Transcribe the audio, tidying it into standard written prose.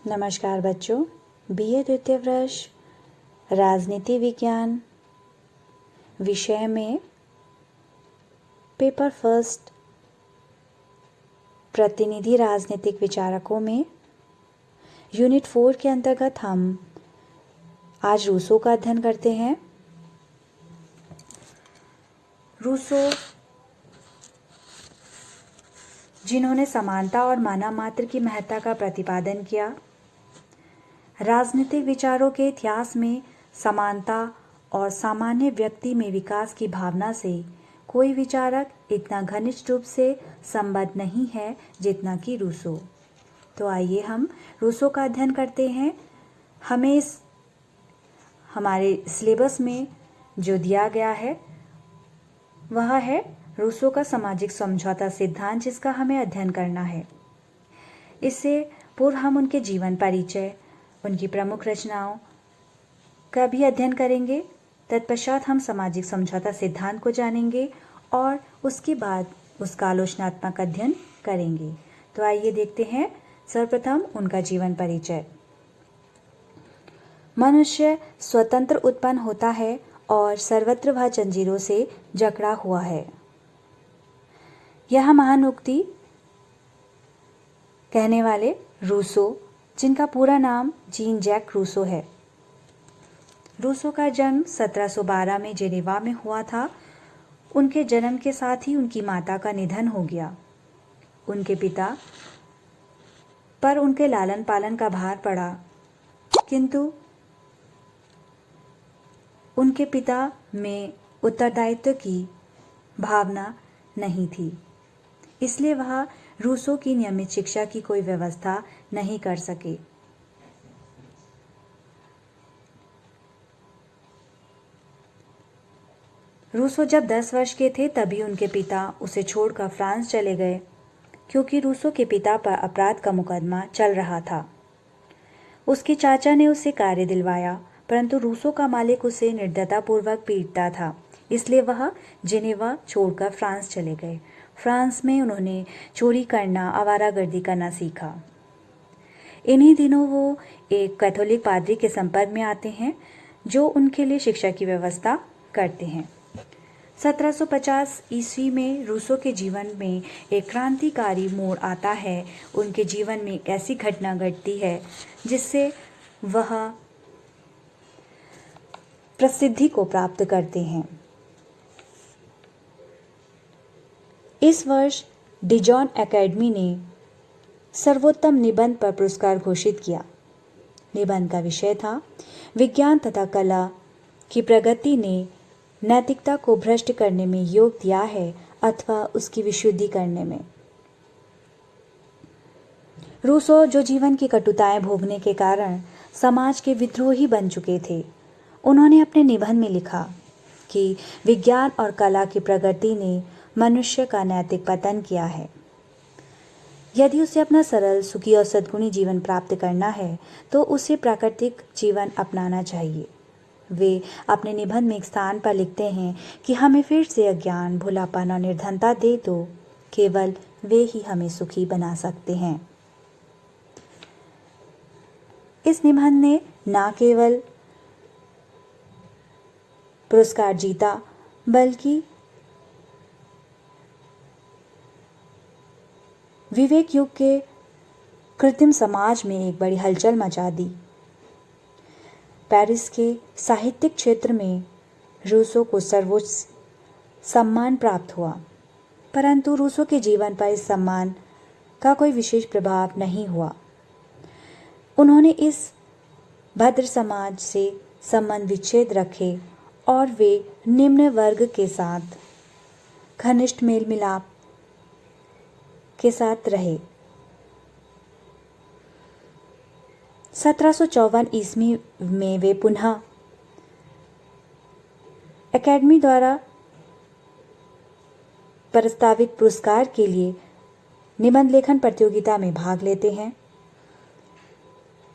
नमस्कार बच्चों, बीए द्वितीय वर्ष राजनीति विज्ञान विषय में पेपर फर्स्ट प्रतिनिधि राजनीतिक विचारकों में यूनिट 4 के अंतर्गत हम आज रूसो का अध्ययन करते हैं। रूसो जिन्होंने समानता और मानव मात्र की महत्ता का प्रतिपादन किया। राजनीतिक विचारों के इतिहास में समानता और सामान्य व्यक्ति में विकास की भावना से कोई विचारक इतना घनिष्ठ रूप से संबद्ध नहीं है जितना कि रूसो। तो आइए हम रूसो का अध्ययन करते हैं। हमें हमारे सिलेबस में जो दिया गया है वह है रूसो का सामाजिक समझौता सिद्धांत, जिसका हमें अध्ययन करना है। इससे पूर्व हम उनके जीवन परिचय, उनकी प्रमुख रचनाओं का भी अध्ययन करेंगे। तत्पश्चात हम सामाजिक समझौता सिद्धांत को जानेंगे और उसके बाद उसका आलोचनात्मक अध्ययन करेंगे। तो आइए देखते हैं सर्वप्रथम उनका जीवन परिचय। मनुष्य स्वतंत्र उत्पन्न होता है और सर्वत्र वह जंजीरों से जकड़ा हुआ है। यह महान उक्ति कहने वाले रूसो, जिनका पूरा नाम जीन जैक रूसो है। रूसो का जन्म 1712 में जेनेवा में हुआ था। उनके जन्म के साथ ही उनकी माता का निधन हो गया। उनके पिता पर उनके लालन पालन का भार पड़ा, किंतु उनके पिता में उत्तरदायित्व की भावना नहीं थी, इसलिए वह रूसो की नियमित शिक्षा की कोई व्यवस्था नहीं कर सके। रूसो जब 10 वर्ष के थे तभी उनके पिता उसे छोड़कर फ्रांस चले गए, क्योंकि रूसो के पिता पर अपराध का मुकदमा चल रहा था। उसके चाचा ने उसे कार्य दिलवाया, परंतु रूसो का मालिक उसे निर्दयतापूर्वक पीटता था, इसलिए वह जेनेवा छोड़कर फ्रांस चले गए। फ्रांस में उन्होंने चोरी करना, आवारागर्दी करना सीखा। इन्हीं दिनों वो एक कैथोलिक पादरी के संपर्क में आते हैं, जो उनके लिए शिक्षा की व्यवस्था करते हैं। 1750 ईस्वी में रूसो के जीवन में एक क्रांतिकारी मोड़ आता है। उनके जीवन में एक ऐसी घटना घटती है जिससे वह प्रसिद्धि को प्राप्त करते हैं। इस वर्ष डिजॉन एकेडमी ने सर्वोत्तम निबंध पर पुरस्कार घोषित किया। निबंध का विषय था विज्ञान तथा कला की प्रगति ने नैतिकता को भ्रष्ट करने में योग दिया है अथवा उसकी विशुद्धि करने में। रूसो, जो जीवन की कटुताएं भोगने के कारण समाज के विद्रोही बन चुके थे, उन्होंने अपने निबंध में लिखा कि विज्ञान और कला की प्रगति ने मनुष्य का नैतिक पतन किया है। यदि उसे अपना सरल, सुखी और सद्गुणी जीवन प्राप्त करना है तो उसे प्राकृतिक जीवन अपनाना चाहिए। वे अपने निबंध में एक स्थान पर लिखते हैं कि हमें फिर से अज्ञान, भोलापन और निर्धनता दे दो, केवल वे ही हमें सुखी बना सकते हैं। इस निबंध ने न केवल पुरस्कार जीता, बल्कि विवेक युग के कृत्रिम समाज में एक बड़ी हलचल मचा दी। पेरिस के साहित्यिक क्षेत्र में रूसो को सर्वोच्च सम्मान प्राप्त हुआ, परंतु रूसो के जीवन पर इस सम्मान का कोई विशेष प्रभाव नहीं हुआ। उन्होंने इस भद्र समाज से संबंध विच्छेद रखे और वे निम्न वर्ग के साथ घनिष्ठ मेल मिलाप के साथ रहे। 1754 ईस्वी में वे पुनः एकेडमी द्वारा प्रस्तावित पुरस्कार के लिए निबंध लेखन प्रतियोगिता में भाग लेते हैं।